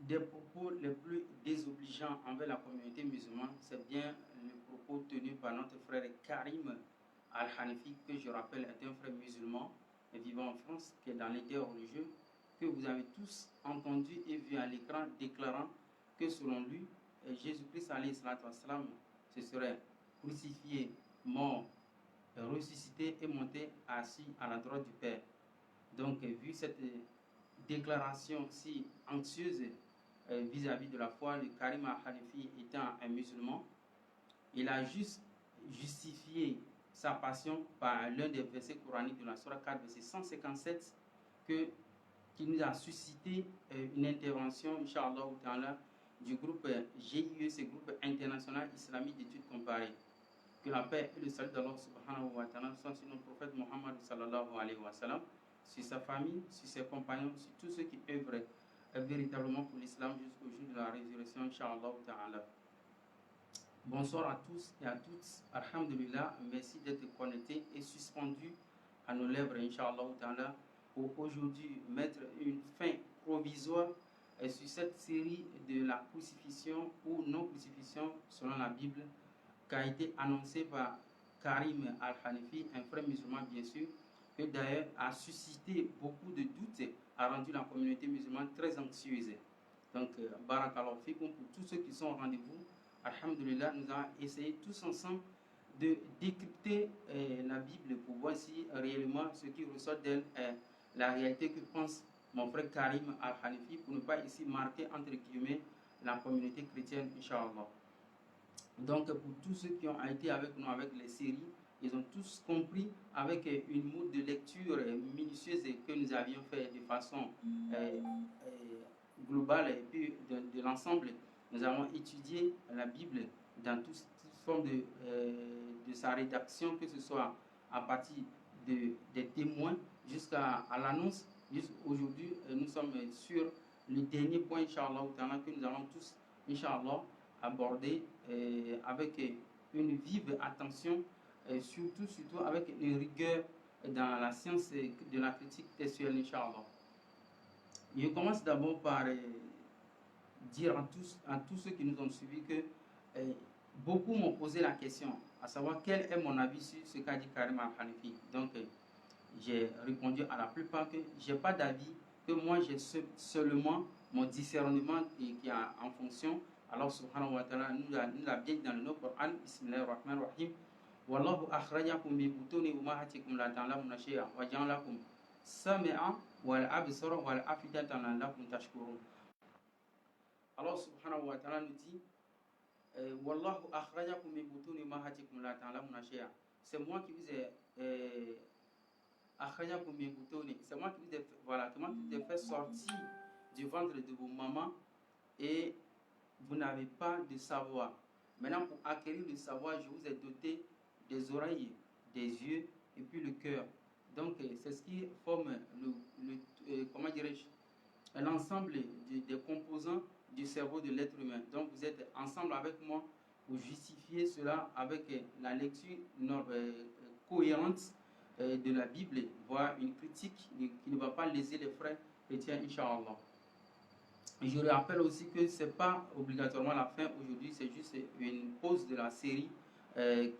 des propos les plus désobligeants envers la communauté musulmane, c'est bien le propos tenu par notre frère Karim Al-Hanafi, que je rappelle est un frère musulman vivant en France, qui est dans l'idée religieux, que vous avez tous entendu et vu à l'écran, déclarant que selon lui, Jésus-Christ se serait crucifié, mort, ressuscité et monté assis à la droite du Père. Donc, vu cette déclaration si anxieuse vis-à-vis de la foi, le Karim Al-Hanafi étant un musulman, il a juste justifié sa passion par l'un des versets coraniques de la Sourate 4, verset 157, qui nous a suscité une intervention, Inch'Allah, du groupe GIE, ce groupe international islamique d'études comparées. Que la paix et le salut d'Allah subhanahu wa ta'ala soient sur notre prophète Muhammad sallallahu alayhi wa sallam, sur sa famille, sur ses compagnons, sur tous ceux qui œuvrent véritablement pour l'islam jusqu'au jour de la résurrection, Inch'Allah ta'ala. Bonsoir à tous et à toutes. Alhamdulillah, merci d'être connectés et suspendus à nos lèvres, Inch'Allah ta'ala, pour aujourd'hui mettre une fin provisoire sur cette série de la crucifixion ou non-crucifixion selon la Bible, qui a été annoncée par Karim Al-Hanafi, un frère musulman bien sûr, que d'ailleurs a suscité beaucoup de doutes, a rendu la communauté musulmane très anxieuse. Donc, barakallahu fikum pour tous ceux qui sont au rendez-vous. Alhamdulillah, nous avons essayé tous ensemble de décrypter la Bible pour voir si réellement ce qui ressort d'elle est la réalité que pense mon frère Karim Al-Hanafi, pour ne pas ici marquer entre guillemets la communauté chrétienne, Inch'Allah. Donc, pour tous ceux qui ont été avec nous avec les séries, ils ont tous compris avec une mode de lecture minutieuse que nous avions fait de façon globale et puis de l'ensemble. Nous avons étudié la Bible dans toute forme de sa rédaction, que ce soit à partir des témoins jusqu'à l'annonce. Aujourd'hui, nous sommes sur le dernier point, Inch'Allah, que nous allons tous, Inch'Allah, aborder avec une vive attention, surtout avec une rigueur dans la science de la critique textuelle, Inch'Allah. Je commence d'abord par dire à tous ceux qui nous ont suivis que beaucoup m'ont posé la question, à savoir quel est mon avis sur ce qu'a dit Karim Al-Hanafi. Donc, j'ai répondu à la plupart que je n'ai pas d'avis, que moi j'ai seulement mon discernement qui est en fonction. Allah subhanahu wa ta'ala nous l'a bien dit dans le Coran, Bismillahirrahmanirrahim. Wallahu akhrajakum min butuni ummahatikum la ta'lamuna shay'an wa ja'alakum sami'an wal absara wal afidatan la'allakum tashkurun. Allah subhanahu wa ta'ala nous dit Wallahu akhrajakum min butuni ummahatikum la ta'lamuna shay'an. C'est moi qui vous ai akhrajakum min butuni, c'est moi qui vous ai fait sortir du ventre de vos mamans et vous n'avez pas de savoir. Maintenant, pour acquérir le savoir, je vous ai doté des oreilles, des yeux et puis le cœur. Donc, c'est ce qui forme l'ensemble des composants du cerveau de l'être humain. Donc, vous êtes ensemble avec moi pour justifier cela avec la lecture cohérente de la Bible, voire une critique qui ne va pas léser les frères chrétiens, Inch'Allah. Je rappelle aussi que ce n'est pas obligatoirement la fin aujourd'hui, c'est juste une pause de la série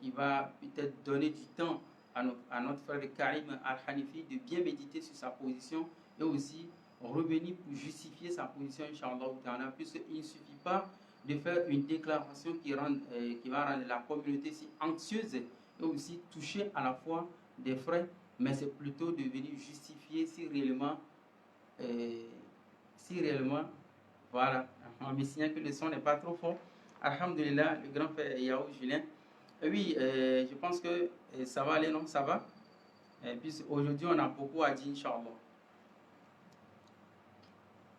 qui va peut-être donner du temps à notre frère Karim Al-Hanafi de bien méditer sur sa position et aussi revenir pour justifier sa position, Inch'Allah, puisqu'il ne suffit pas de faire une déclaration qui va rendre la communauté si anxieuse et aussi toucher à la fois des frères, mais c'est plutôt de venir justifier si réellement voilà, on me signale que le son n'est pas trop fort. Alhamdulillah, le grand frère Yahou Julien. Oui, je pense que ça va aller, non? Ça va? Et puis aujourd'hui, on a beaucoup à dire, Inch'Allah.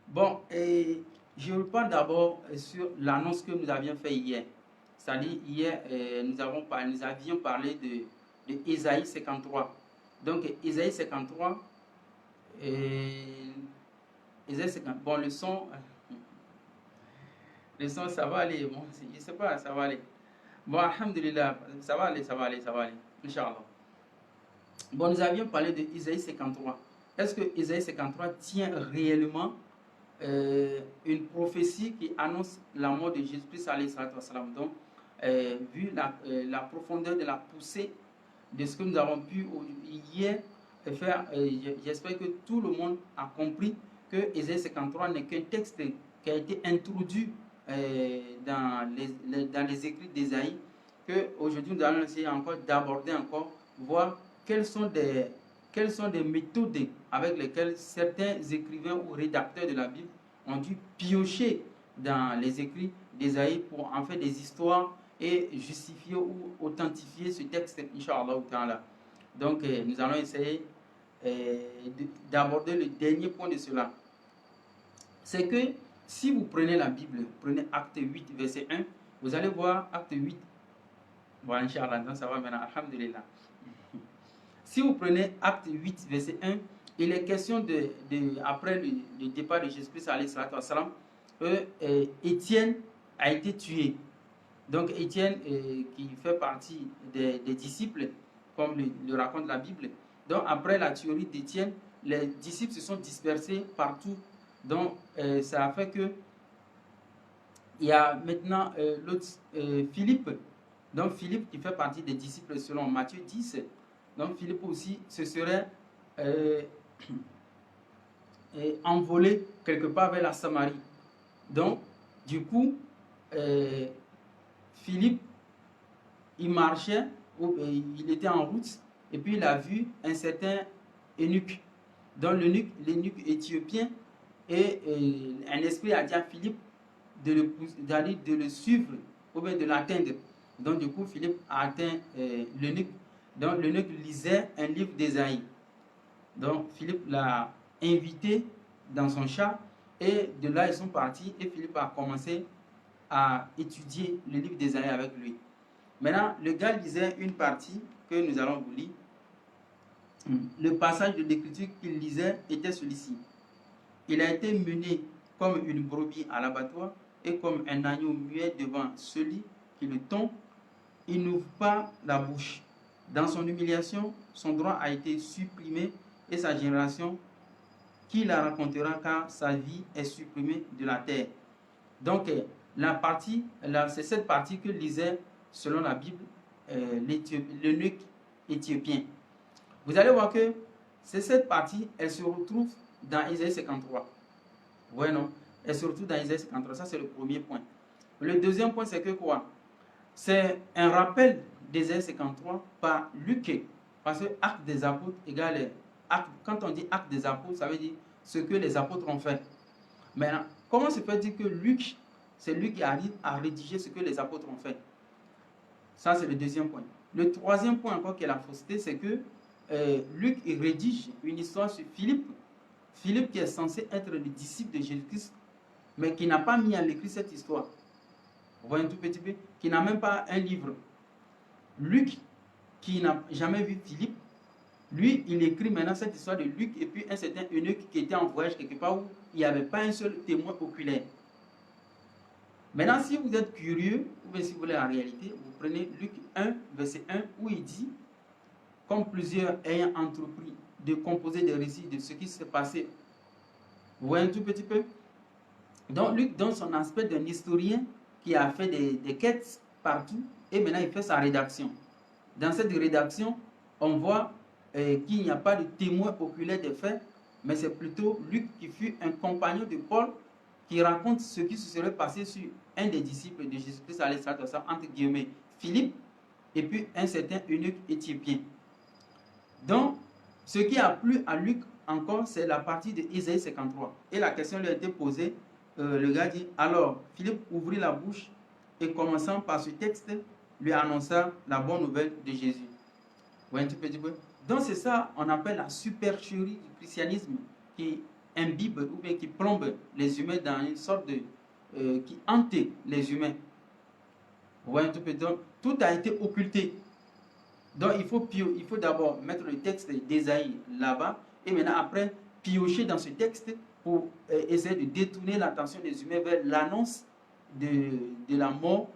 Bon, et je reprends d'abord sur l'annonce que nous avions faite hier. C'est-à-dire, hier, nous avions parlé de Ésaïe 53. Donc, Ésaïe 53, Ésaïe 50. Bon, le son, ça va aller. Bon, je ne sais pas, ça va aller. Bon, alhamdulillah, ça va aller, Inch'Allah. Bon, nous avions parlé de Ésaïe 53. Est-ce que Ésaïe 53 tient réellement une prophétie qui annonce la mort de Jésus-Christ, alayhi salatu wassalam. Donc, vu la profondeur de la poussée de ce que nous avons pu hier faire, j'espère que tout le monde a compris que Ésaïe 53 n'est qu'un texte qui a été introduit dans les écrits d'Ésaïe, qu'aujourd'hui nous allons essayer encore d'aborder encore, voir quelles sont des méthodes avec lesquelles certains écrivains ou rédacteurs de la Bible ont dû piocher dans les écrits d'Ésaïe pour en faire des histoires et justifier ou authentifier ce texte, Inch'Allah ta'ala. Donc, nous allons essayer d'aborder le dernier point de cela. C'est que si vous prenez la Bible, prenez Acte 8, verset 1, vous allez voir Acte 8. Voilà, Inch'Allah, donc ça va maintenant, alhamdulillah. Si vous prenez Acte 8, verset 1, il est question après le départ de Jésus-Christ, alayhi salatu wassalam, Étienne a été tué. Donc Étienne, qui fait partie des disciples, comme le raconte la Bible. Donc après la tuerie d'Étienne, les disciples se sont dispersés partout. Donc ça a fait que il y a maintenant l'autre Philippe. Donc Philippe qui fait partie des disciples selon Matthieu 10. Donc Philippe aussi se serait envolé quelque part vers la Samarie. Donc du coup, Philippe, il marchait, il était en route, et puis il a vu un certain eunuque. Donc l'eunuque éthiopien, et un esprit a dit à Philippe d'aller de le suivre, ou bien de l'atteindre. Donc du coup, Philippe a atteint l'eunuque. Donc l'eunuque lisait un livre d'Ésaïe. Donc Philippe l'a invité dans son char, et de là ils sont partis, et Philippe a commencé à étudier le livre d'Ésaïe avec lui. Maintenant, le gars lisait une partie que nous allons vous lire. Le passage de l'écriture qu'il lisait était celui-ci. Il a été mené comme une brebis à l'abattoir et comme un agneau muet devant celui qui le tond, il n'ouvre pas la bouche. Dans son humiliation, son droit a été supprimé et sa génération, qui la racontera car sa vie est supprimée de la terre. Donc, c'est cette partie que lisait, selon la Bible, l'eunuque éthiopien. Vous allez voir que c'est cette partie, elle se retrouve dans Isaïe 53. Ouais, non? Elle se retrouve dans Isaïe 53. Ça, c'est le premier point. Le deuxième point, c'est que quoi? C'est un rappel d'Isaïe 53 par Luc. Parce que acte des apôtres égale acte. Quand on dit acte des apôtres, ça veut dire ce que les apôtres ont fait. Maintenant, comment se fait-il que Luc, c'est lui qui arrive à rédiger ce que les apôtres ont fait? Ça, c'est le deuxième point. Le troisième point encore qui est la fausseté, c'est que Luc il rédige une histoire sur Philippe. Philippe qui est censé être le disciple de Jésus-Christ, mais qui n'a pas mis à l'écrit cette histoire. Vous voyez un tout petit peu? Qui n'a même pas un livre. Luc, qui n'a jamais vu Philippe, lui, il écrit maintenant cette histoire de Luc et puis un certain eunuque qui était en voyage quelque part où il n'y avait pas un seul témoin oculaire. Maintenant, si vous êtes curieux, ou bien si vous voulez la réalité, vous prenez Luc 1, verset 1, où il dit, comme plusieurs ayant entrepris de composer des récits de ce qui s'est passé. Vous voyez un tout petit peu? Donc Luc donne son aspect d'un historien qui a fait des quêtes partout et maintenant il fait sa rédaction. Dans cette rédaction, on voit qu'il n'y a pas de témoin oculaire des faits, mais c'est plutôt Luc qui fut un compagnon de Paul qui raconte ce qui se serait passé sur un des disciples de Jésus-Christ, entre guillemets, Philippe, et puis un certain eunuque éthiopien. Donc, ce qui a plu à Luc encore, c'est la partie de Isaïe 53. Et la question lui a été posée, le gars dit, alors, Philippe ouvrit la bouche et commençant par ce texte, lui annonça la bonne nouvelle de Jésus. Vous voyez un tout petit peu? Donc c'est ça, on appelle la supercherie du christianisme qui imbibe ou bien qui plombe les humains dans une sorte de... qui hante les humains. Vous voyez un tout petit peu? Donc, tout a été occulté. Donc il faut d'abord mettre le texte d'Ésaïe là-bas et maintenant après piocher dans ce texte pour essayer de détourner l'attention des humains vers l'annonce de la mort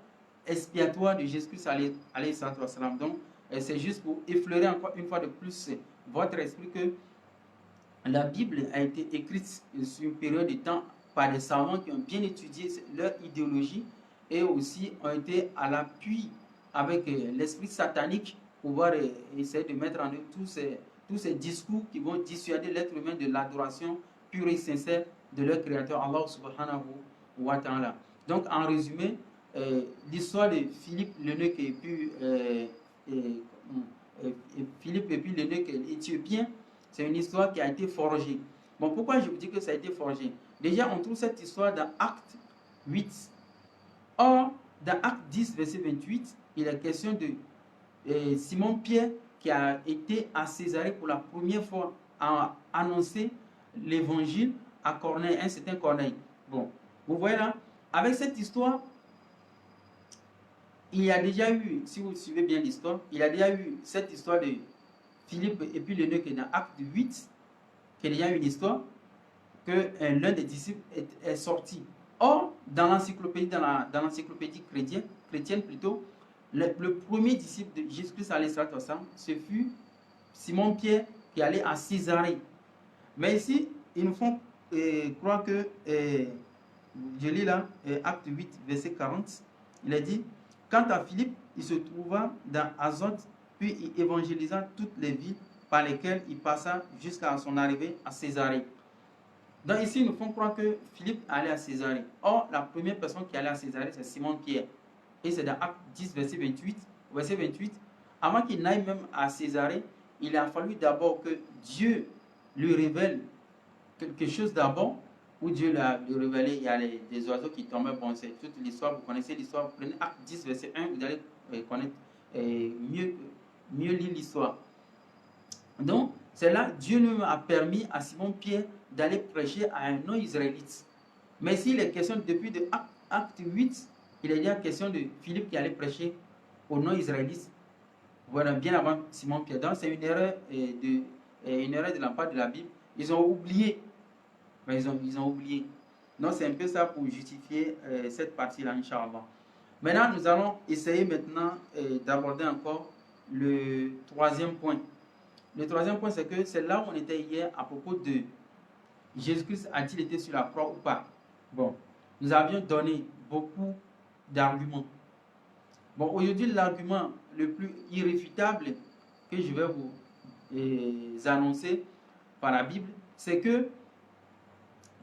expiatoire de Jésus-Christ alayhi salatu wassalam. Donc c'est juste pour effleurer encore une fois de plus votre esprit que la Bible a été écrite sur une période de temps par des savants qui ont bien étudié leur idéologie et aussi ont été à l'appui avec l'esprit satanique pour pouvoir essayer de mettre en œuvre tous ces discours qui vont dissuader l'être humain de l'adoration pure et sincère de leur créateur Allah subhanahu wa ta'ala. Donc en résumé, l'histoire de Philippe l'eunuque et puis Philippe et puis l'eunuque éthiopien, c'est une histoire qui a été forgée. Bon, pourquoi je vous dis que ça a été forgé? Déjà, on trouve cette histoire dans Acte 8. Or, dans Acte 10, verset 28, il est question de Simon-Pierre qui a été à Césarée pour la première fois à annoncer l'évangile à Corneille, un certain Corneille. Bon, vous voyez là, avec cette histoire, il y a déjà eu, si vous suivez bien l'histoire, il y a déjà eu cette histoire de Philippe et puis l'eunuque dans Acte 8, qui est déjà une histoire que l'un des disciples est sorti. Or, dans l'encyclopédie, chrétienne plutôt, le premier disciple de Jésus-Christ, ce fut Simon-Pierre qui allait à Césarée. Mais ici, ils nous font croire que, je lis là, Acte 8, verset 40, il a dit, quant à Philippe, il se trouva dans Azote, puis il évangélisa toutes les villes par lesquelles il passa jusqu'à son arrivée à Césarée. Donc ici, ils nous font croire que Philippe allait à Césarée. Or, la première personne qui allait à Césarée, c'est Simon-Pierre. Et c'est dans Acte 10, verset 28. Avant qu'il n'aille même à Césarée, il a fallu d'abord que Dieu lui révèle quelque chose d'abord, où Dieu lui révélé, il y a des oiseaux qui tombaient. Bon, c'est toute l'histoire, vous connaissez l'histoire. Vous prenez Acte 10, verset 1, vous allez connaître mieux lire l'histoire. Donc, c'est là Dieu lui a permis à Simon-Pierre d'aller prêcher à un non-israélite. Mais s'il est question depuis de Acte 8, il est déjà question de Philippe qui allait prêcher aux non-israélites. Voilà, bien avant Simon-Pierre. Donc, c'est une erreur de la part de la Bible. Ils ont oublié. Mais ils ont oublié. Donc, c'est un peu ça pour justifier cette partie-là, Inch'Allah. Maintenant, nous allons essayer maintenant d'aborder encore le troisième point. Le troisième point, c'est que c'est là où on était hier à propos de Jésus-Christ a-t-il été sur la croix ou pas? Bon, nous avions donné beaucoup d'arguments. Bon, aujourd'hui, l'argument le plus irréfutable que je vais vous annoncer par la Bible, c'est que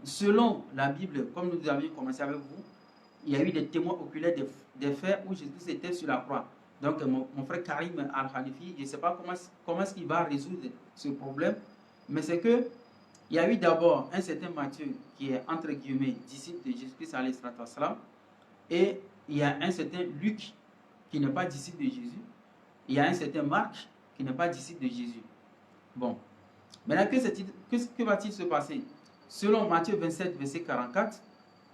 selon la Bible, comme nous avions commencé avec vous, il y a eu des témoins oculaires des faits où Jésus-Christ était sur la croix. Donc, mon frère Karim Al-Khalifi, je ne sais pas comment est-ce qu'il va résoudre ce problème, mais c'est que il y a eu d'abord un certain Matthieu qui est, entre guillemets, disciple de Jésus-Christ, et il y a un certain Luc qui n'est pas disciple de Jésus. Il y a un certain Marc qui n'est pas disciple de Jésus. Bon. Maintenant, que va-t-il se passer? Selon Matthieu 27, verset 44,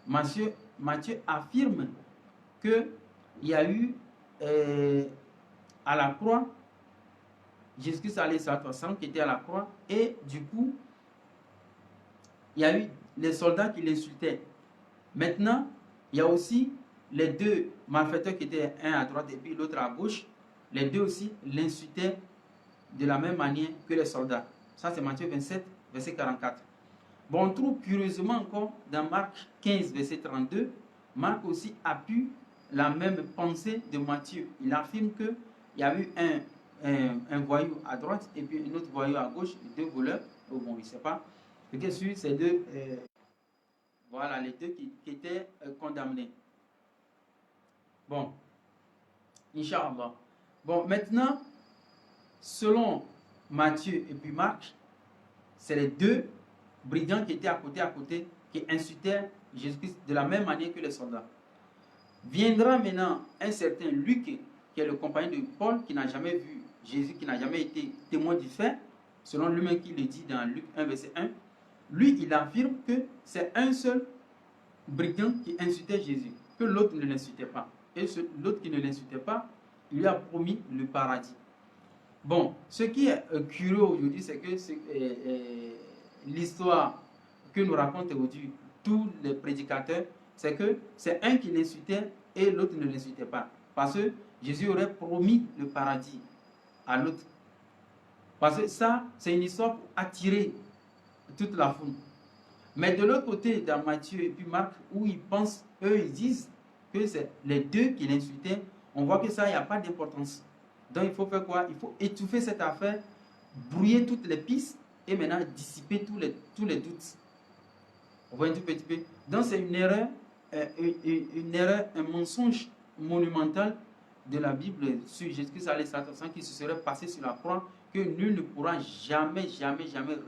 Matthieu affirme qu'il y a eu à la croix, Jésus-Christ qui était à la croix, et du coup, il y a eu les soldats qui l'insultaient. Maintenant, il y a aussi les deux malfaiteurs qui étaient un à droite et puis l'autre à gauche. Les deux aussi l'insultaient de la même manière que les soldats. Ça, c'est Matthieu 27, verset 44. Bon, on trouve curieusement encore dans Marc 15, verset 32, Marc aussi appuie la même pensée de Matthieu. Il affirme qu'il y a eu un voyou à droite et puis un autre voyou à gauche, deux voleurs, bon, il ne sait pas. Et que sur ces deux, voilà, les deux qui étaient condamnés. Bon, Inch'Allah. Bon, maintenant, selon Matthieu et puis Marc, c'est les deux brigands qui étaient à côté, qui insultaient Jésus-Christ de la même manière que les soldats. Viendra maintenant un certain Luc, qui est le compagnon de Paul, qui n'a jamais vu Jésus, qui n'a jamais été témoin du fait, selon lui-même qui le dit dans Luc 1, verset 1. Lui, il affirme que c'est un seul brigand qui insultait Jésus, que l'autre ne l'insultait pas. Et l'autre qui ne l'insultait pas, il lui a promis le paradis. Bon, ce qui est curieux aujourd'hui, c'est que l'histoire que nous racontent aujourd'hui tous les prédicateurs, c'est que c'est un qui l'insultait et l'autre ne l'insultait pas. Parce que Jésus aurait promis le paradis à l'autre. Parce que ça, c'est une histoire pour attirer toute la foule. Mais de l'autre côté, dans Matthieu et puis Marc, où ils pensent, eux, ils disent que c'est les deux qui l'insultaient, on voit que ça, il n'y a pas d'importance. Donc, il faut faire quoi? Il faut étouffer cette affaire, brouiller toutes les pistes et maintenant dissiper tous les doutes. On voit un tout petit peu. Donc, c'est une erreur, un mensonge monumental de la Bible sur Jésus-Christ qui se serait passé sur la croix, que nul ne pourra jamais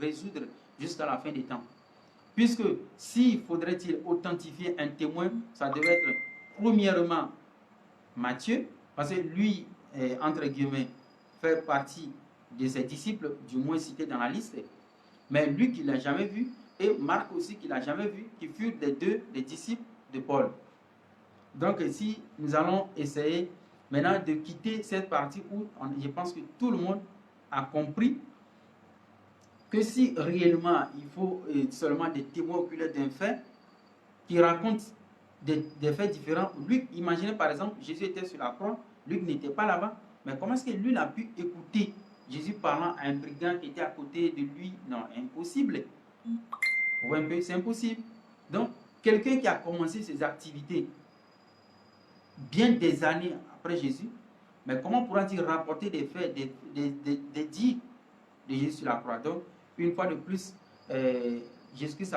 résoudre jusqu'à la fin des temps. Puisque s'il faudrait-il authentifier un témoin, ça devait être premièrement Matthieu, parce que lui, entre guillemets, fait partie de ses disciples, du moins cités dans la liste, mais lui qui ne l'a jamais vu, et Marc aussi qui ne l'a jamais vu, qui furent les deux les disciples de Paul. Donc ici, nous allons essayer maintenant de quitter cette partie où je pense que tout le monde a compris que si réellement il faut seulement des témoins oculaires d'un fait qui racontent des faits différents. Luc, imaginez par exemple, Jésus était sur la croix, Luc n'était pas là-bas, mais comment est-ce que lui a pu écouter Jésus parlant à un brigand qui était à côté de lui? Non, impossible. Vous voyez un peu, c'est impossible. Donc, quelqu'un qui a commencé ses activités bien des années après Jésus, mais comment pourra-t-il rapporter des faits, des dits de Jésus sur la croix? Donc, une fois de plus, Jésus-Christ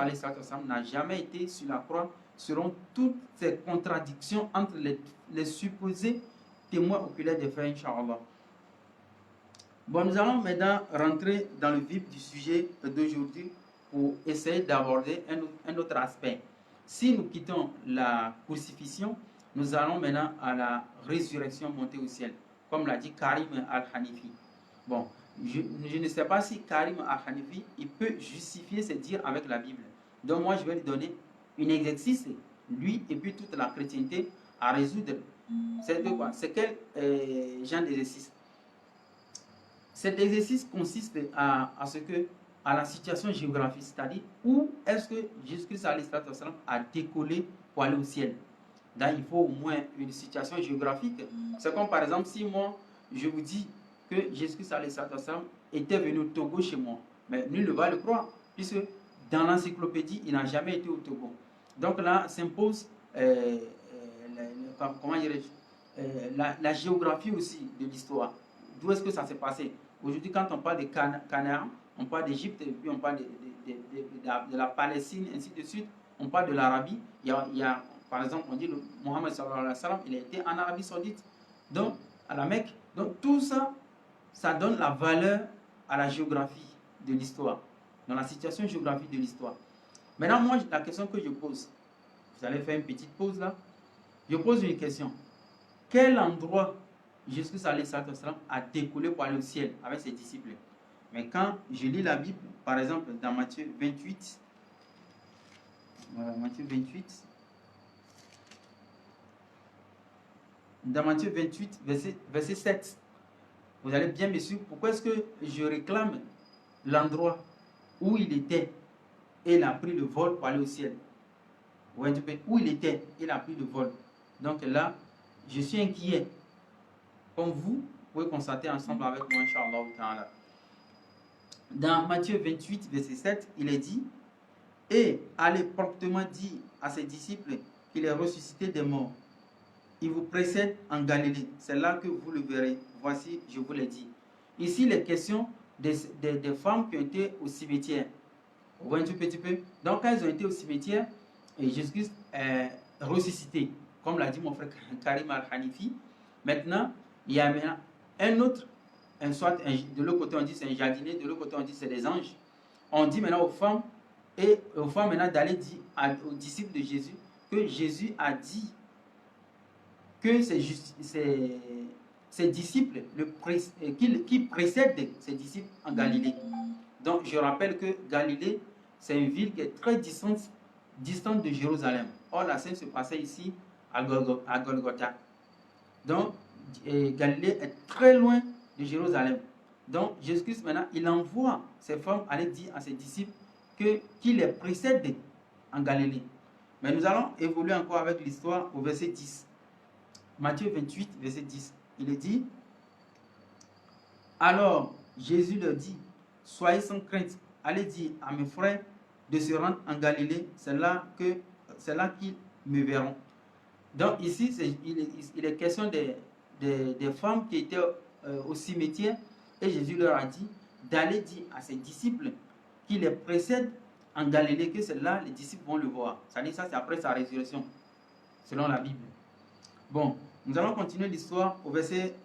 n'a jamais été sur la croix selon toutes ces contradictions entre les supposés témoins oculaires des faits, Inch'Allah. Bon, nous allons maintenant rentrer dans le vif du sujet d'aujourd'hui pour essayer d'aborder un autre aspect. Si nous quittons la crucifixion, nous allons maintenant à la résurrection montée au ciel, comme l'a dit Karim Al-Hanifi. Bon, je ne sais pas si Karim Al-Hanifi il peut justifier ses dires avec la Bible. Donc moi, je vais lui donner un exercice, lui et puis toute la chrétienté, à résoudre. C'est de quoi? C'est quel genre d'exercice? Cet exercice consiste à la situation géographique, c'est-à-dire où est-ce que Jésus-Christ a décollé pour aller au ciel. Donc, il faut au moins une situation géographique. C'est comme par exemple si moi, je vous dis que Jésus-Christ était venu au Togo chez moi. Mais nul ne va le croire, puisque dans l'encyclopédie, il n'a jamais été au Togo. Donc là, s'impose la géographie aussi de l'histoire. D'où est-ce que ça s'est passé? Aujourd'hui, quand on parle de Canaan, on parle d'Égypte, et puis on parle de la Palestine, ainsi de suite. On parle de l'Arabie. Il y a, par exemple, on dit que Mohammed sallallahu alayhi wa sallam, il a été en Arabie saoudite, donc à la Mecque. Donc tout ça, ça donne la valeur à la géographie de l'histoire, dans la situation géographique de l'histoire. Maintenant, moi, la question que je pose, vous allez faire une petite pause là, je pose une question. Quel endroit Jésus a décollé pour aller au ciel avec ses disciples? Mais quand je lis la Bible, par exemple, dans Matthieu 28, voilà, Matthieu 28, dans Matthieu 28, verset 7, vous allez bien me suivre. Pourquoi est-ce que je réclame l'endroit où il était et il a pris le vol pour aller au ciel? Où il était, il a pris le vol. Donc là, je suis inquiet. Comme vous pouvez constater ensemble avec moi, Inch'Allah. Dans Matthieu 28, verset 7, il est dit: et allez promptement dire à ses disciples qu'il est ressuscité des morts. Il vous précède en Galilée. C'est là que vous le verrez. Voici, je vous l'ai dit. Ici, les questions des femmes qui ont été au cimetière. Vous voyez un petit peu? Donc, quand elles ont été au cimetière, Jésus-Christ est ressuscité, comme l'a dit mon frère Karim Al-Hanifi. Maintenant, il y a un autre, de l'autre côté on dit c'est un jardinier, de l'autre côté on dit c'est des anges. On dit maintenant aux femmes, maintenant d'aller dire aux disciples de Jésus que Jésus a dit que ses disciples qui précèdent ses disciples en Galilée. Donc je rappelle que Galilée, c'est une ville qui est très distante de Jérusalem. Or la scène se passait ici à Golgotha. Donc Galilée est très loin de Jérusalem. Donc Jésus-Christ maintenant, il envoie ces femmes aller dire à ses disciples qu'il les précède en Galilée. Mais nous allons évoluer encore avec l'histoire au verset 10. Matthieu 28, verset 10. Il est dit: alors Jésus leur dit: soyez sans crainte, allez dire à mes frères de se rendre en Galilée, c'est là qu'ils me verront. Donc ici, il est question des femmes qui étaient au cimetière, et Jésus leur a dit d'aller dire à ses disciples qui les précèdent en Galilée, que c'est là les disciples vont le voir. Ça dit ça, c'est après sa résurrection, selon la Bible. Bon, nous allons continuer l'histoire au verset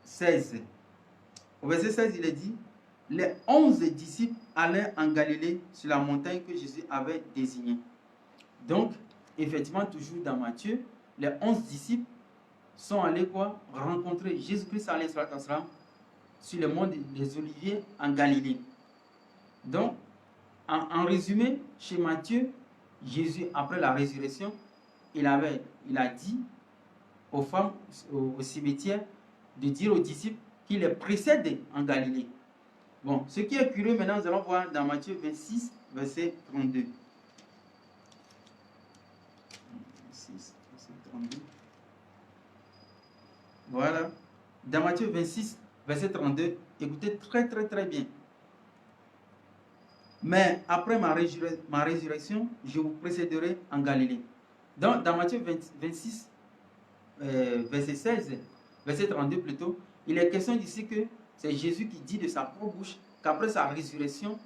16. Au verset 16, il est dit, les 11 disciples allaient en Galilée sur la montagne que Jésus avait désignée. Donc, effectivement, toujours dans Matthieu, les 11 disciples sont allés quoi? Rencontrer Jésus-Christ sur le mont des Oliviers en Galilée. Donc, en résumé, chez Matthieu, Jésus, après la résurrection, il a dit aux femmes au cimetière de dire aux disciples qu'il les précède en Galilée. Bon, ce qui est curieux maintenant, nous allons voir dans Matthieu 26, verset 32. 26, verset 32. Voilà. Dans Matthieu 26, verset 32, écoutez très bien. Mais après ma résurrection, je vous précéderai en Galilée. Donc, dans Matthieu 26, verset 16, verset 32 plutôt, il est question d'ici que c'est Jésus qui dit de sa propre bouche qu'après sa résurrection,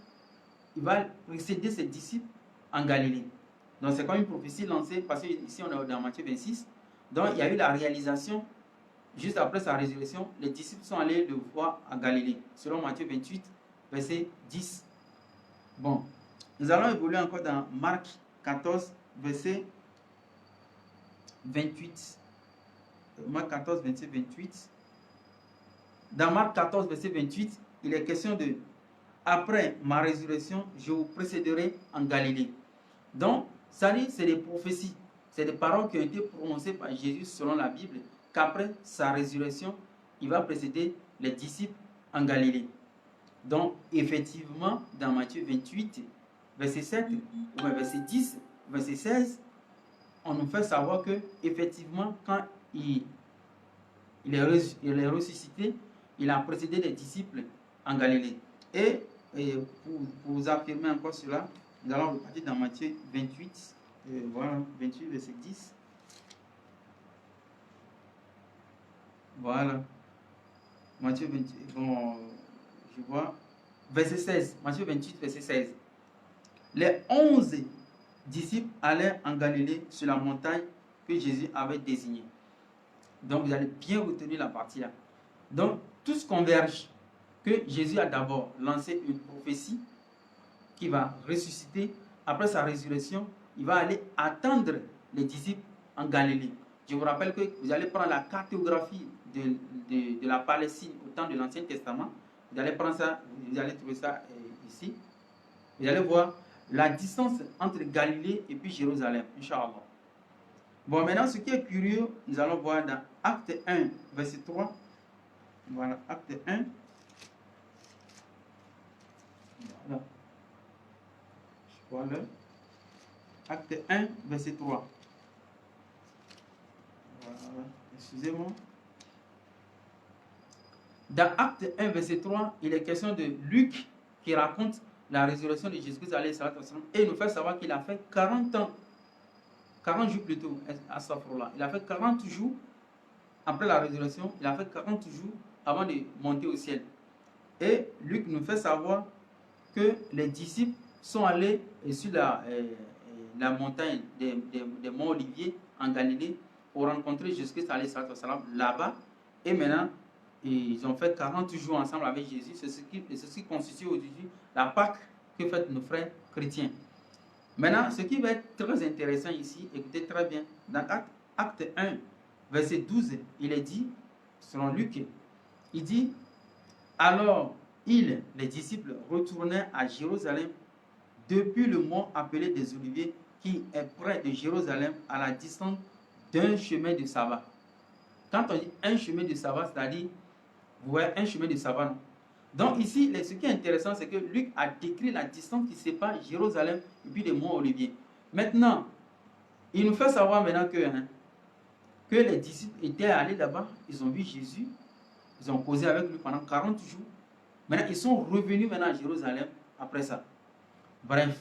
il va précéder ses disciples en Galilée. Donc, c'est comme une prophétie lancée, parce qu'ici, on est dans Matthieu 26. Donc, il y a eu la réalisation, juste après sa résurrection, les disciples sont allés le voir en Galilée, selon Matthieu 28, verset 10. Bon, nous allons évoluer encore dans Marc 14, verset 28. Marc 14, verset 28. Dans Marc 14, verset 28, il est question de « Après ma résurrection, je vous précéderai en Galilée ». Donc, ça dit, c'est des prophéties, c'est des paroles qui ont été prononcées par Jésus selon la Bible, qu'après sa résurrection, il va précéder les disciples en Galilée. Donc, effectivement, dans Matthieu 28, verset 7, ou verset 10, verset 16, on nous fait savoir que, effectivement, quand il est ressuscité, il a précédé les disciples en Galilée. Et pour vous affirmer encore cela, nous allons repartir dans Matthieu 28, voilà, 28, verset 10. Voilà. Matthieu 28, bon, je vois. Verset 16, Matthieu 28, verset 16. Les 11 disciples allaient en Galilée sur la montagne que Jésus avait désignée. Donc, vous allez bien retenir la partie là. Donc, tous convergent que Jésus a d'abord lancé une prophétie qui va ressusciter. Après sa résurrection, il va aller attendre les disciples en Galilée. Je vous rappelle que vous allez prendre la cartographie de la Palestine au temps de l'Ancien Testament. Vous allez prendre ça, vous allez trouver ça ici. Vous allez voir la distance entre Galilée et puis Jérusalem, Inch'Allah. Bon, maintenant, ce qui est curieux, nous allons voir dans Acte 1, verset 3. Voilà, Acte 1. Voilà. Je vois là. Acte 1, verset 3. Voilà, excusez-moi. Dans Acte 1, verset 3, il est question de Luc qui raconte la résurrection de Jésus-Christ et il nous fait savoir qu'il a fait 40 ans, 40 jours plutôt, à Safrola. Il a fait 40 jours après la résurrection, il a fait 40 jours avant de monter au ciel. Et Luc nous fait savoir que les disciples sont allés sur la montagne des monts Olivier en Galilée pour rencontrer Jésus-Christ là-bas. Et maintenant, ils ont fait 40 jours ensemble avec Jésus. C'est ce qui constitue aujourd'hui la Pâque que font nos frères chrétiens. Maintenant, ce qui va être très intéressant ici, écoutez très bien, dans Acte 1, verset 12, il est dit, selon Luc, il dit, alors les disciples, retournaient à Jérusalem depuis le mont appelé des Oliviers, qui est près de Jérusalem, à la distance d'un chemin de sabbat. Quand on dit un chemin de sabbat, c'est-à-dire, vous voyez, un chemin de sabbat, non? Donc ici, ce qui est intéressant, c'est que Luc a décrit la distance qui sépare Jérusalem et puis les monts Olivier. Maintenant, il nous fait savoir maintenant que les disciples étaient allés là-bas, ils ont vu Jésus, ils ont causé avec lui pendant 40 jours. Maintenant, ils sont revenus maintenant à Jérusalem après ça. Bref,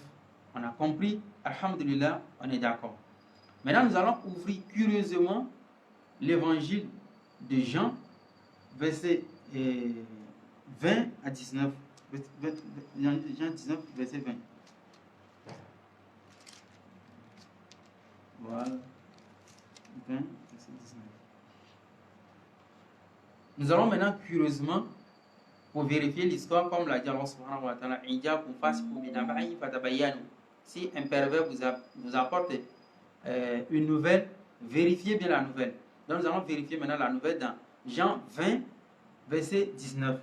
on a compris, alhamdulillah, on est d'accord. Maintenant, nous allons ouvrir curieusement l'évangile de Jean, verset 20 à 19. Jean 19, verset 20. Voilà. 20, verset 19. Nous allons maintenant curieusement, pour vérifier l'histoire, comme l'a dit Allah subhanahu wa ta'ala, si un pervers vous apporte une nouvelle, vérifiez bien la nouvelle. Donc nous allons vérifier maintenant la nouvelle dans Jean 20, verset 19.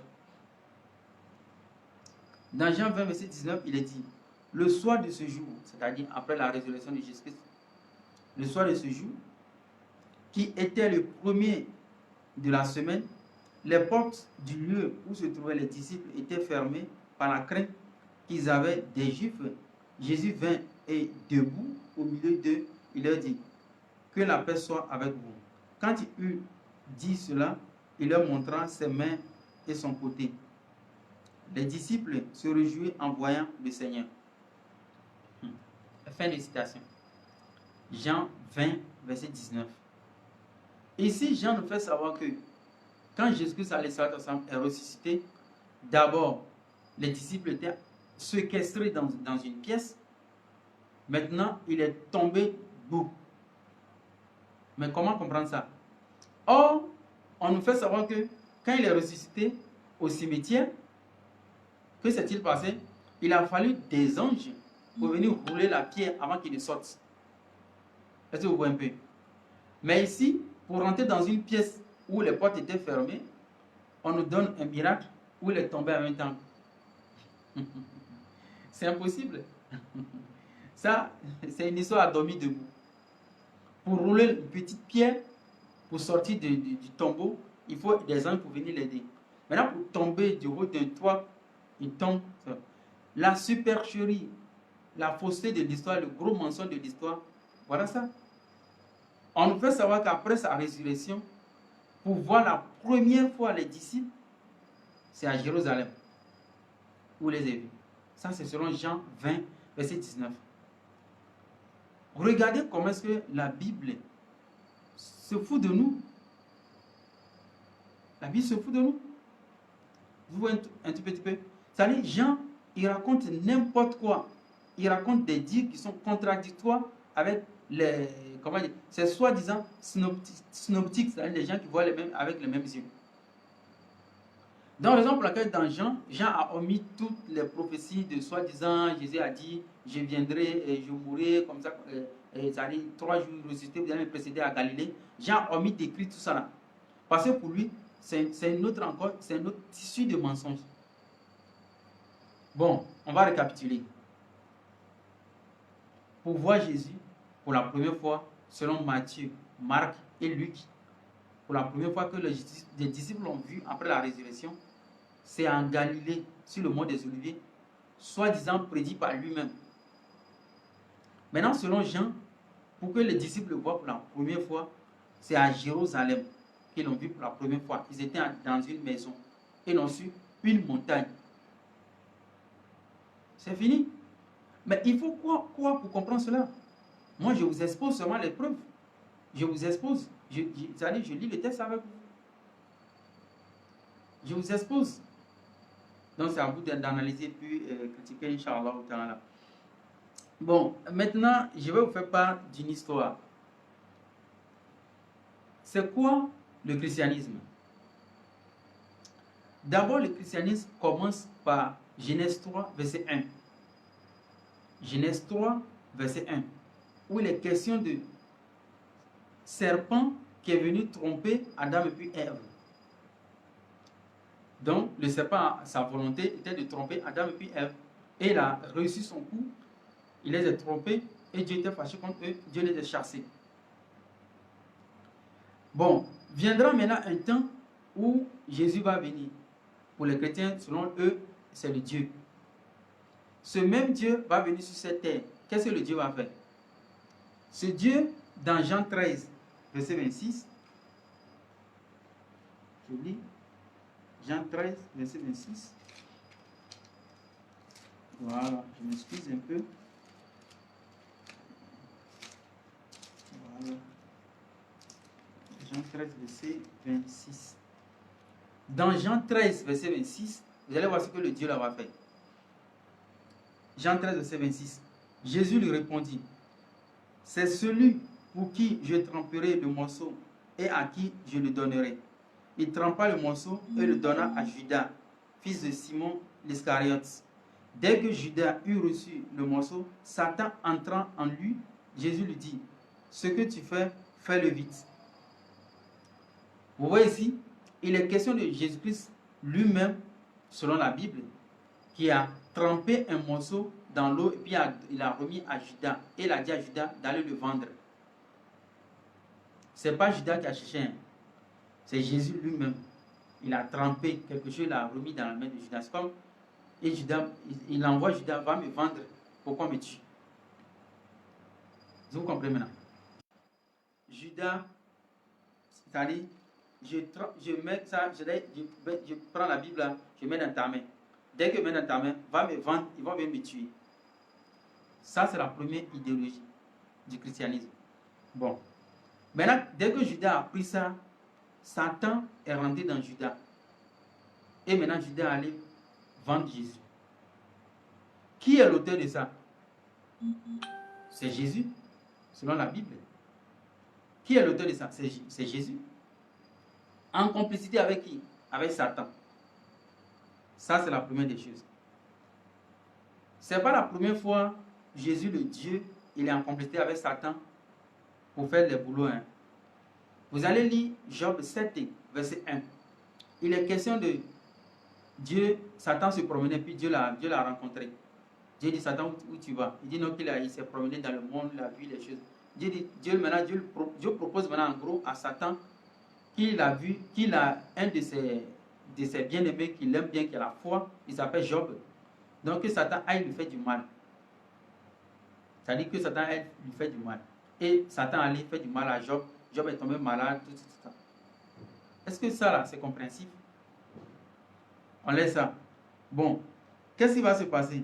Dans Jean 20, verset 19, il est dit, le soir de ce jour, c'est-à-dire après la résurrection de Jésus-Christ, le soir de ce jour, qui était le premier de la semaine, les portes du lieu où se trouvaient les disciples étaient fermées par la crainte qu'ils avaient des Juifs. Jésus vint et debout au milieu d'eux, il leur dit, que la paix soit avec vous. Quand il eut dit cela, il leur montra ses mains et son côté. Les disciples se réjouirent en voyant le Seigneur. Fin de citation. Jean 20, verset 19. Ici, Jean nous fait savoir que quand Jésus-Christ est ressuscité, d'abord, les disciples étaient séquestrés dans une pièce. Maintenant, il est tombé debout. Mais comment comprendre ça? Or, on nous fait savoir que quand il est ressuscité au cimetière, que s'est-il passé? Il a fallu des anges pour venir rouler la pierre avant qu'il ne sorte. Est-ce que vous voyez un peu? Mais ici, pour rentrer dans une pièce où les portes étaient fermées, on nous donne un miracle où il est tombé en même temps. C'est impossible. Ça, c'est une histoire à dormir debout. Pour rouler une petite pierre, pour sortir du tombeau, il faut des anges pour venir l'aider. Maintenant, pour tomber du haut d'un toit, il tombe. La supercherie, la fausseté de l'histoire, le gros mensonge de l'histoire, voilà ça. On nous fait savoir qu'après sa résurrection, pour voir la première fois les disciples, c'est à Jérusalem où les a vus. Ça, c'est selon Jean 20, verset 19. Regardez comment est-ce que la Bible se fout de nous. La Bible se fout de nous. Vous voyez un tout petit peu. C'est-à-dire, Jean, il raconte n'importe quoi. Il raconte des dires qui sont contradictoires avec ces soi-disant synoptiques, c'est-à-dire les gens qui voient avec les mêmes yeux. Dans raison pour laquelle dans Jean a omis toutes les prophéties de soi-disant, Jésus a dit, je viendrai et je mourrai comme ça, c'est-à-dire 3 jours ressuscité, vous allez me précéder à Galilée. Jean a omis d'écrire tout ça là. Parce que pour lui, c'est un autre tissu de mensonges. Bon, on va récapituler. Pour voir Jésus, pour la première fois, selon Matthieu, Marc et Luc, pour la première fois que les disciples l'ont vu après la résurrection, c'est en Galilée, sur le mont des Oliviers, soi-disant prédit par lui-même. Maintenant, selon Jean, pour que les disciples le voient pour la première fois, c'est à Jérusalem qu'ils l'ont vu pour la première fois. Ils étaient dans une maison. Ils l'ont su une montagne. C'est fini. Mais il faut quoi pour comprendre cela? Moi, je vous expose seulement les preuves. Je vous expose. C'est-à-dire, je lis le texte avec vous. Je vous expose. Donc, c'est à vous d'analyser puis critiquer, Inch'Allah. Bon, maintenant, je vais vous faire part d'une histoire. C'est quoi le christianisme? D'abord, le christianisme commence par Genèse 3, verset 1. Genèse 3, verset 1, où il est question de serpent qui est venu tromper Adam et puis Ève. Donc, le serpent, sa volonté était de tromper Adam et puis Ève. Et il a réussi son coup. Il les a trompés et Dieu était fâché contre eux. Dieu les a chassés. Bon, viendra maintenant un temps où Jésus va venir. Pour les chrétiens, selon eux, c'est le Dieu. Ce même Dieu va venir sur cette terre. Qu'est-ce que le Dieu va faire? Ce Dieu, dans Jean 13, verset 26, je lis, Jean 13, verset 26. Voilà, je m'excuse un peu. Voilà. Jean 13, verset 26. Dans Jean 13, verset 26, vous allez voir ce que le Dieu là va faire. Jean 13, verset 26. Jésus lui répondit, c'est celui pour qui je tremperai le morceau et à qui je le donnerai. Il trempa le morceau et le donna à Judas, fils de Simon l'Iscariote. Dès que Judas eut reçu le morceau, Satan entrant en lui, Jésus lui dit, ce que tu fais, fais-le vite. Vous voyez ici, il est question de Jésus-Christ lui-même, selon la Bible, qui a trempé un morceau dans l'eau et puis il a remis à Judas. Et il a dit à Judas d'aller le vendre. Ce n'est pas Judas qui a cherché, hein. C'est Jésus lui-même. Il a trempé quelque chose, il a remis dans la main de Judas. Comme, et Judas, il envoie Judas, va me vendre, pourquoi me tue? Vous comprenez maintenant? Judas, c'est-à-dire, je mets ça, je prends la Bible là, je mets dans ta main. Dès que je mets dans ta main, va me vendre, ils vont venir me tuer. Ça, c'est la première idéologie du christianisme. Bon. Maintenant, dès que Judas a pris ça, Satan est rentré dans Judas. Et maintenant, Judas est allé vendre Jésus. Qui est l'auteur de ça? C'est Jésus, selon la Bible. Qui est l'auteur de ça? C'est Jésus. En complicité avec qui? Avec Satan. Ça, c'est la première des choses. Ce n'est pas la première fois Jésus, le Dieu, il est en complicité avec Satan pour faire les boulots. Hein. Vous allez lire Job 7, verset 1. Il est question de Dieu, Satan se promenait, puis Dieu l'a rencontré. Dieu dit, Satan, où tu vas? Il dit non, il s'est promené dans le monde, il a vu les choses. Dieu propose maintenant en gros à Satan qu'il a vu, qu'il a un de ses bien-aimés qu'il aime bien, qui a la foi, il s'appelle Job. Donc que Satan aille lui faire du mal. C'est-à-dire que Satan aille lui faire du mal. Et Satan allait faire du mal à Job. Job est tombé malade, tout ça. Est-ce que ça là, c'est compréhensible? On laisse ça. Bon, qu'est-ce qui va se passer?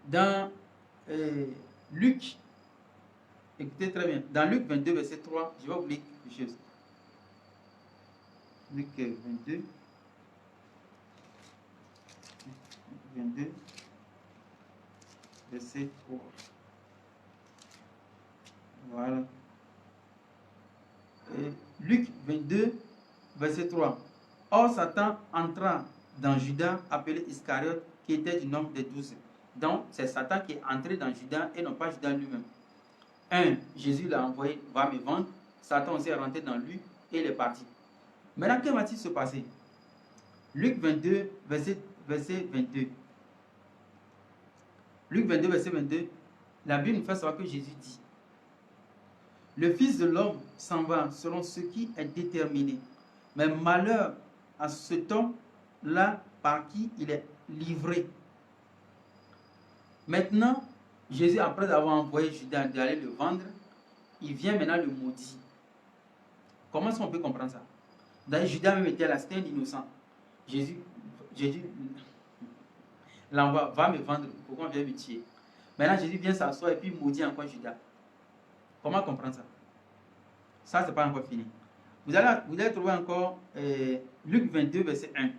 Dans Luc, écoutez très bien, dans Luc 22, verset 3, je vais vous lire quelque chose. Luc 22, verset 3. Voilà. Luc 22, verset 3. Or, Satan entra dans Judas, appelé Iscariote, qui était du nombre des 12. Donc, c'est Satan qui est entré dans Judas et non pas Judas lui-même. Jésus l'a envoyé, va me vendre. Satan aussi est rentré dans lui et il est parti. Maintenant, que va-t-il se passer? Luc 22, verset 22. Luc 22, verset 22, la Bible nous fait savoir que Jésus dit, le Fils de l'homme s'en va selon ce qui est déterminé. Mais malheur à cet homme-là par qui il est livré. Maintenant, Jésus, après avoir envoyé Judas d'aller le vendre, il vient maintenant le maudit. Comment est-ce qu'on peut comprendre ça? D'ailleurs, Judas même était là, c'était un innocent. Jésus l'envoie, va me vendre, pourquoi on vient me tuer? Maintenant, Jésus vient s'asseoir et puis maudit encore Judas. Comment comprendre ça? Ça, c'est pas encore fini. Vous allez trouver encore Luc 22, verset 1.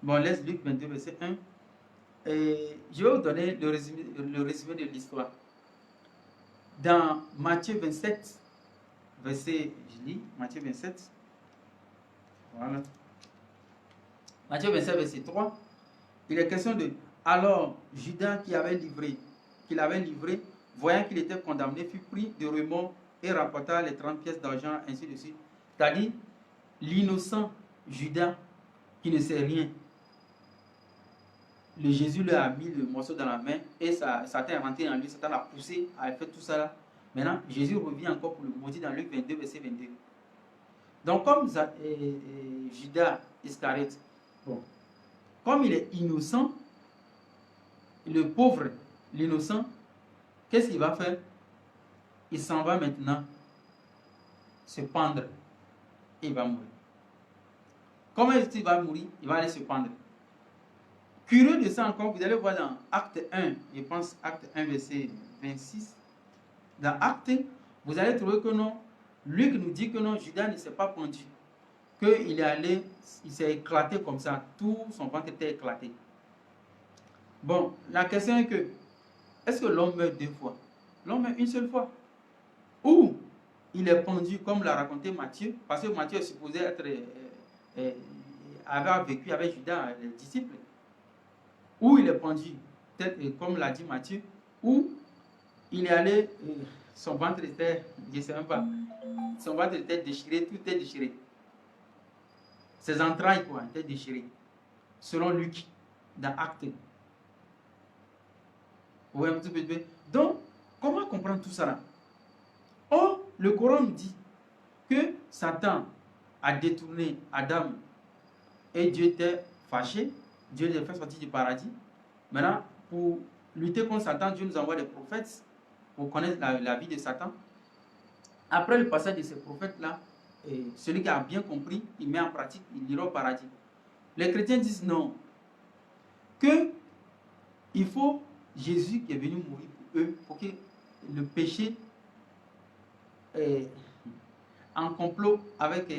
Bon, laisse Luc 22, verset 1. Je vais vous donner le résumé de l'histoire. Dans Matthieu 27, verset, je lis, Matthieu 27. Voilà. Matthieu 27, verset 3. Il est question de, alors Judas qu'il avait livré, voyant qu'il était condamné, fut pris de remords et rapporta les 30 pièces d'argent, ainsi de suite. C'est-à-dire, l'innocent Judas qui ne sait rien. Le Jésus lui a mis le morceau dans la main et Satan est rentré en lui, Satan l'a poussé à faire tout ça là. Maintenant, Jésus revient encore pour le maudire dans Luc 22, verset 22. Donc, comme Judas Iscariote, bon, comme il est innocent, le pauvre, l'innocent, qu'est-ce qu'il va faire? Il s'en va maintenant se pendre et il va mourir. Comment est-ce qu'il va mourir? Il va aller se pendre. Curieux de ça encore, vous allez voir dans Acte 1, je pense Acte 1, verset 26. Dans Acte, vous allez trouver que non, Luc nous dit que non, Judas ne s'est pas pendu. Qu'il est allé, il s'est éclaté comme ça, tout son ventre était éclaté. Bon, la question est que, est-ce que l'homme meurt deux fois? L'homme meurt une seule fois. Ou il est pendu, comme l'a raconté Matthieu, parce que Matthieu est supposé être, avait vécu avec Judas, les disciples. Ou il est pendu, comme l'a dit Matthieu, ou il est allé, son ventre était, je ne sais même pas, son ventre était déchiré, tout était déchiré. Ses entrailles, quoi, étaient déchirées. Selon Luc, dans Acte. Oui, un petit peu. Donc, comment comprendre tout ça là? Or, le Coran nous dit que Satan a détourné Adam et Dieu était fâché. Dieu les a fait sortir du paradis. Maintenant, pour lutter contre Satan, Dieu nous envoie des prophètes pour connaître la vie de Satan. Après le passage de ces prophètes-là, celui qui a bien compris, il met en pratique, il ira au paradis. Les chrétiens disent non, que il faut Jésus qui est venu mourir pour eux, pour que le péché en complot avec,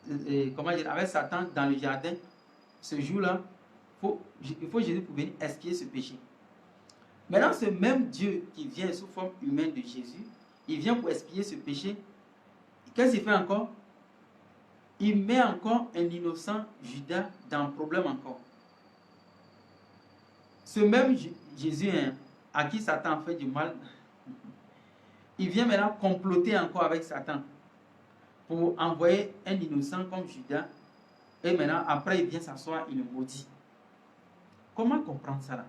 avec Satan dans le jardin, ce jour-là, il faut Jésus pour venir expier ce péché. Maintenant, ce même Dieu qui vient sous forme humaine de Jésus, il vient pour expier ce péché. Qu'est-ce qu'il fait encore? Il met encore un innocent Judas dans le problème encore. Ce même Jésus, à qui Satan fait du mal, il vient maintenant comploter encore avec Satan pour envoyer un innocent comme Judas. Et maintenant, après, il vient s'asseoir, il le maudit. Comment comprendre ça là?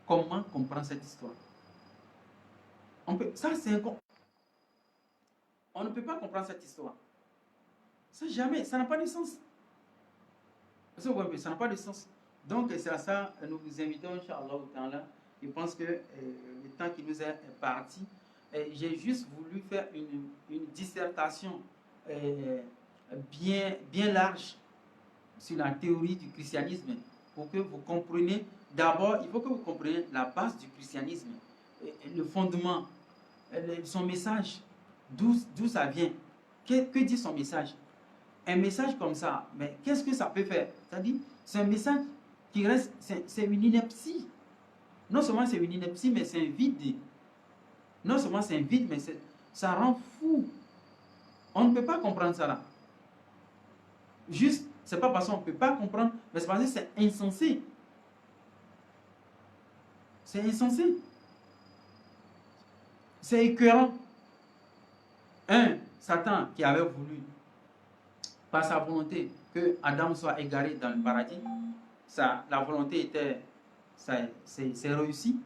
Comment comprendre cette histoire? On ne peut pas comprendre cette histoire. Ça jamais, ça n'a pas de sens. Ça n'a pas de sens. Donc c'est à ça, nous vous invitons, Inch'Allah, au temps là. Je pense que le temps qui nous est parti, j'ai juste voulu faire une dissertation bien large sur la théorie du christianisme pour que vous compreniez. D'abord, il faut que vous compreniez la base du christianisme, le fondement, son message, d'où ça vient, que dit son message. Un message comme ça, mais qu'est-ce que ça peut faire? C'est-à-dire, c'est un message qui reste, c'est une ineptie. Non seulement c'est une ineptie, mais c'est un vide. Non seulement c'est un vide, mais ça rend fou. On ne peut pas comprendre ça là. Juste, c'est pas parce qu'on ne peut pas comprendre, mais c'est parce que c'est insensé. C'est insensé. C'est écœurant. Satan qui avait voulu, par sa volonté, que Adam soit égaré dans le paradis, la volonté était, c'est réussi.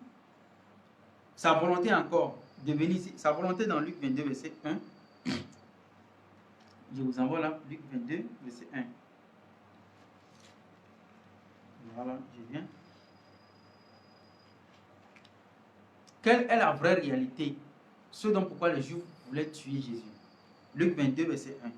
Sa volonté encore de venir, sa volonté dans Luc 22, verset 1. Je vous envoie là, Luc 22, verset 1. Voilà, je viens. Quelle est la vraie réalité? Ce dont pourquoi les Juifs voulaient tuer Jésus. Luc 22, verset 1.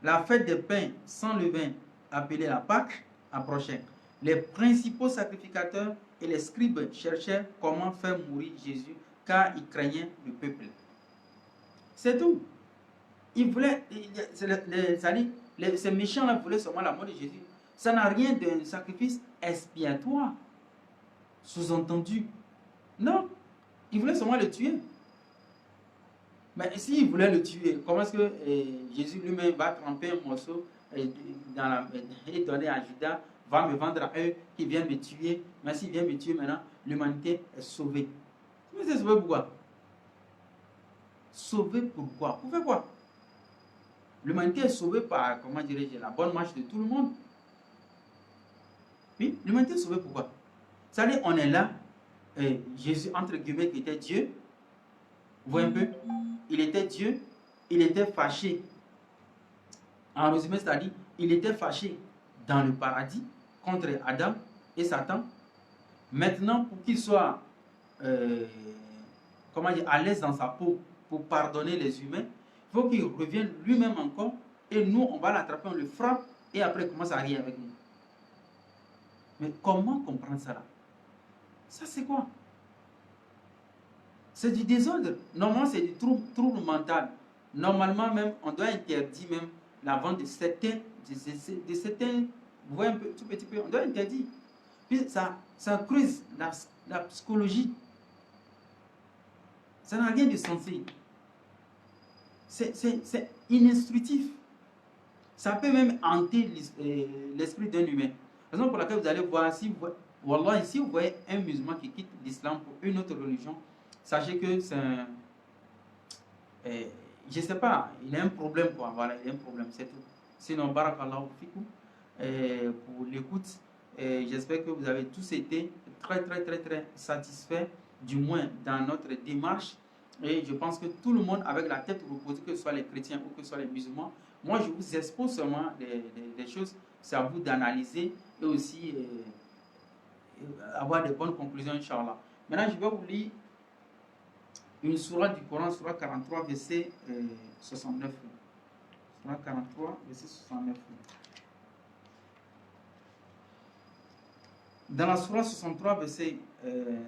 La fête des pains sans levain, appelée la Pâque, approchait. Les principaux sacrificateurs et les scribes cherchaient comment faire mourir Jésus, car ils craignaient le peuple. C'est tout. Ils voulaient, ces méchants-là voulaient seulement la mort de Jésus. Ça n'a rien d'un sacrifice expiatoire. Sous-entendu. Non. Ils voulaient seulement le tuer. Mais s'ils voulaient le tuer, comment est-ce que Jésus lui-même va tremper un morceau et donner à Judas, va me vendre à eux, qui viennent me tuer. Mais s'il vient me tuer maintenant, l'humanité est sauvée. Mais c'est sauvé pourquoi? Sauvé pourquoi? Pour faire quoi? L'humanité est sauvée par, comment dirais-je, la bonne marche de tout le monde. Oui, l'humanité est sauvée pourquoi? C'est-à-dire, on est là, Jésus, entre guillemets, qui était Dieu. Vous voyez un peu? Il était Dieu, il était fâché. En résumé, c'est-à-dire, il était fâché dans le paradis contre Adam et Satan. Maintenant, pour qu'il soit à l'aise dans sa peau pour pardonner les humains, il faut qu'il revienne lui-même encore et nous, on va l'attraper, on le frappe et après, il commence à rire avec nous. Mais comment comprendre ça là? Ça c'est quoi? C'est du désordre. Normalement, c'est du trouble mental. Normalement, même, on doit interdire même la vente de certains, vous voyez un peu, tout petit peu, on doit interdire. Puis ça creuse la psychologie. Ça n'a rien de sensé. C'est ininstructif. Ça peut même hanter l'esprit d'un humain. Raison pour laquelle vous allez voir, si vous voyez un musulman qui quitte l'islam pour une autre religion, sachez que c'est un... je ne sais pas, il a un problème quoi, voilà, il a un problème, c'est tout. Sinon, barakallahu fikum pour l'écoute. J'espère que vous avez tous été très satisfaits, du moins dans notre démarche. Et je pense que tout le monde, avec la tête reposée, que ce soit les chrétiens ou que ce soit les musulmans, moi je vous expose seulement des choses, c'est à vous d'analyser et aussi avoir de bonnes conclusions, Inch'Allah. Maintenant, je vais vous lire une sourate du Coran, sourate 43, verset 69. Sourate 43, verset 69. Dans la sourate 63, verset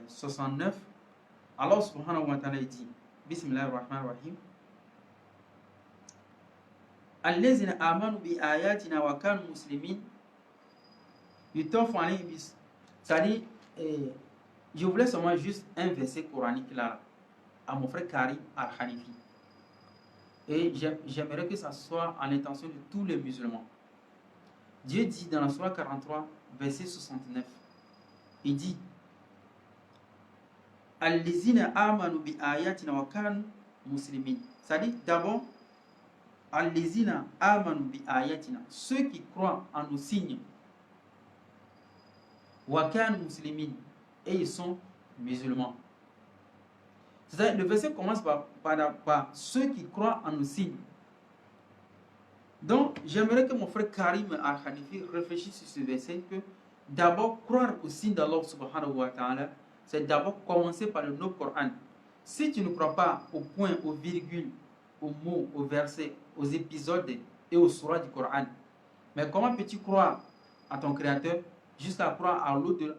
69, Allah subhanahu wa ta'ala dit, Bismillah ar-Rahman ar-Rahim, Allazina amanu bi ayatina wa kanu muslimin, yutofu alayhi bis. C'est-à-dire, je voulais seulement juste un verset coranique là, à mon frère Karim Al-Hanifi. Et j'aimerais que ça soit à l'intention de tous les musulmans. Dieu dit dans la sourate 43, verset 69, il dit, Allazina amanu bi ayatina wa kanu muslimin. C'est-à-dire, d'abord, Allazina amanu bi ayatina, ceux qui croient en nos signes, wa kanu muslimin, et ils sont musulmans. C'est-à-dire, le verset commence par ceux qui croient en nos signes. Donc, j'aimerais que mon frère Karim Al-Hanifi réfléchisse sur ce verset, que d'abord, croire au signe d'Allah subhanahu wa ta'ala, c'est d'abord commencer par le Coran. Si tu ne crois pas au point, aux virgules, aux mots, aux versets, aux épisodes et aux sourates du Coran, mais comment peux-tu croire à ton Créateur jusqu'à croire à l'au-delà